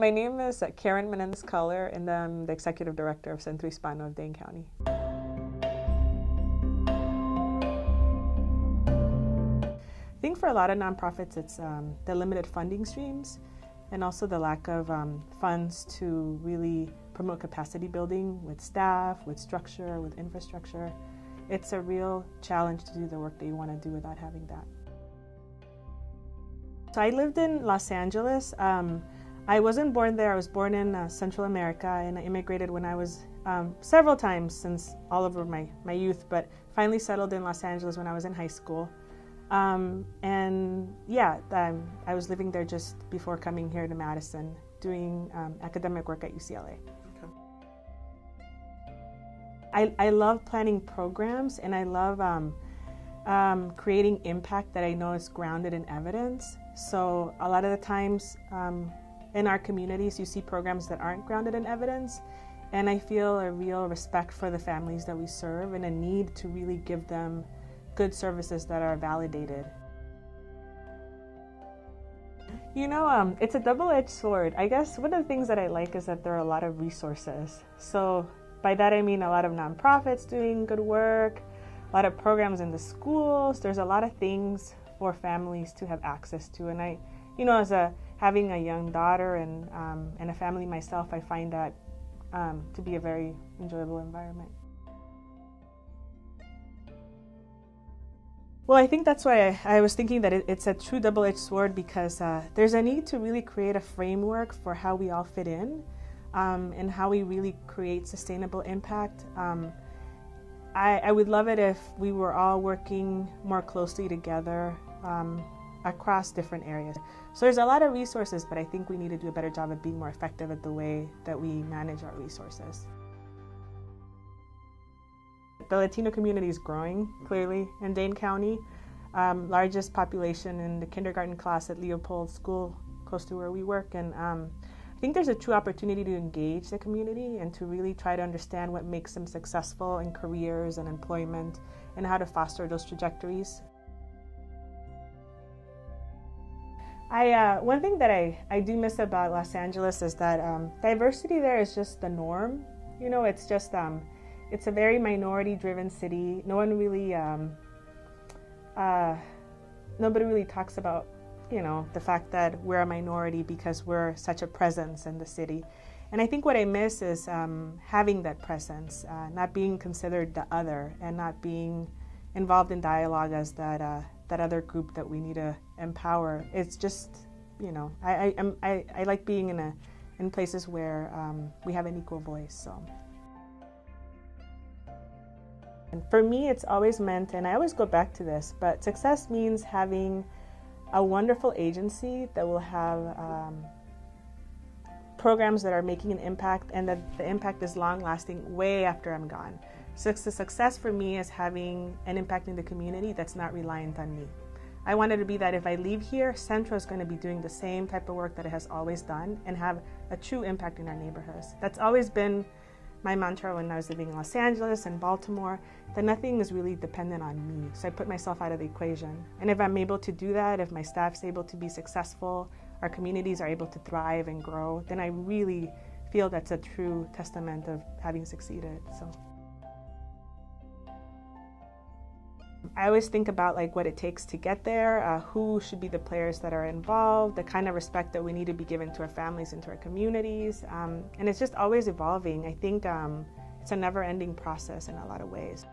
My name is Karen Menendez-Culler, and I'm the Executive Director of Centro Hispano of Dane County. I think for a lot of nonprofits, it's the limited funding streams and also the lack of funds to really promote capacity building with staff, with structure, with infrastructure. It's a real challenge to do the work that you want to do without having that. So I lived in Los Angeles. I wasn't born there. I was born in Central America, and I immigrated when I was several times since all over my youth, but finally settled in Los Angeles when I was in high school. And yeah, I was living there just before coming here to Madison, doing academic work at UCLA. Okay. I love planning programs, and I love creating impact that I know is grounded in evidence. So a lot of the times in our communities, you see programs that aren't grounded in evidence, and I feel a real respect for the families that we serve and a need to really give them good services that are validated. You know, it's a double-edged sword. I guess one of the things that I like is that there are a lot of resources. So by that I mean a lot of nonprofits doing good work, a lot of programs in the schools. There's a lot of things for families to have access to. And I, you know, as having a young daughter and a family myself, I find that to be a very enjoyable environment. Well, I think that's why I was thinking that it's a true double-edged sword, because there's a need to really create a framework for how we all fit in and how we really create sustainable impact. I would love it if we were all working more closely together across different areas. So there's a lot of resources, but I think we need to do a better job of being more effective at the way that we manage our resources. The Latino community is growing, clearly, in Dane County. Largest population in the kindergarten class at Leopold School, close to where we work. And I think there's a true opportunity to engage the community and to really try to understand what makes them successful in careers and employment and how to foster those trajectories. One thing that I do miss about Los Angeles is that diversity there is just the norm. You know, it's just it's a very minority-driven city. No one really, nobody really talks about, you know, the fact that we're a minority because we're such a presence in the city. And I think what I miss is having that presence, not being considered the other, and not being involved in dialogue as that other group that we need to empower. It's just, you know, I like being in places where we have an equal voice. So. And for me, it's always meant, and I always go back to this, but success means having a wonderful agency that will have programs that are making an impact, and that the impact is long-lasting way after I'm gone. So the success for me is having an impact in the community that's not reliant on me. I wanted to be that if I leave here, Centro is going to be doing the same type of work that it has always done and have a true impact in our neighborhoods. That's always been my mantra when I was living in Los Angeles and Baltimore, that nothing is really dependent on me. So I put myself out of the equation. And if I'm able to do that, if my staff's able to be successful, our communities are able to thrive and grow, then I really feel that's a true testament of having succeeded. So I always think about like what it takes to get there, who should be the players that are involved, the kind of respect that we need to be given to our families and to our communities, and it's just always evolving. I think it's a never-ending process in a lot of ways.